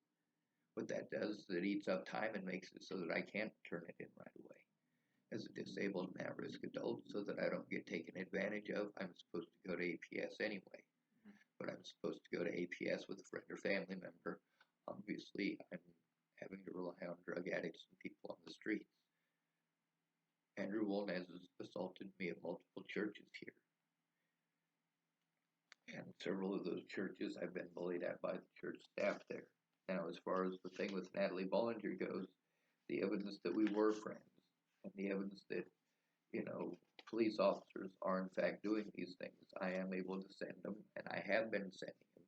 What that does is it eats up time and makes it so that I can't turn it in right away. As a disabled and at-risk adult, so that I don't get taken advantage of, I'm supposed to go to APS anyway. But I'm supposed to go to APS with a friend or family member. Obviously, I'm having to rely on drug addicts and people on the streets. Andrew Wolnez has assaulted me at multiple churches here. And several of those churches I've been bullied at by the church staff there. Now, as far as the thing with Natalie Bollinger goes, the evidence that we were friends, and the evidence that, police officers are in fact doing these things, I am able to send them, and I have been sending them.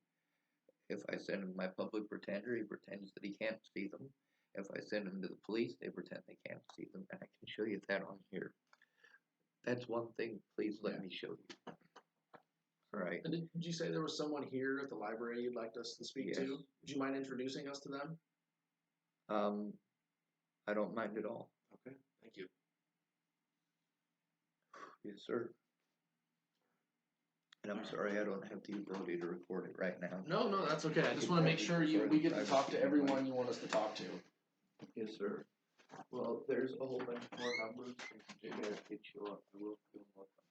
If I send him my public pretender, he pretends that he can't see them. If I send them to the police, they pretend they can't see them, and I can show you that on here. That's one thing. Please let me show you. All right. And did you say there was someone here at the library you'd like us to speak Yes. to? Would you mind introducing us to them? I don't mind at all. Okay, thank you. Yes, sir. And I'm sorry I don't have the ability to record it right now. No, that's okay. I just want to make sure we get to talk to everyone you want us to talk to. Yes, sir. Well, there's a whole bunch more numbers. If you guys could show up, I will fill them up.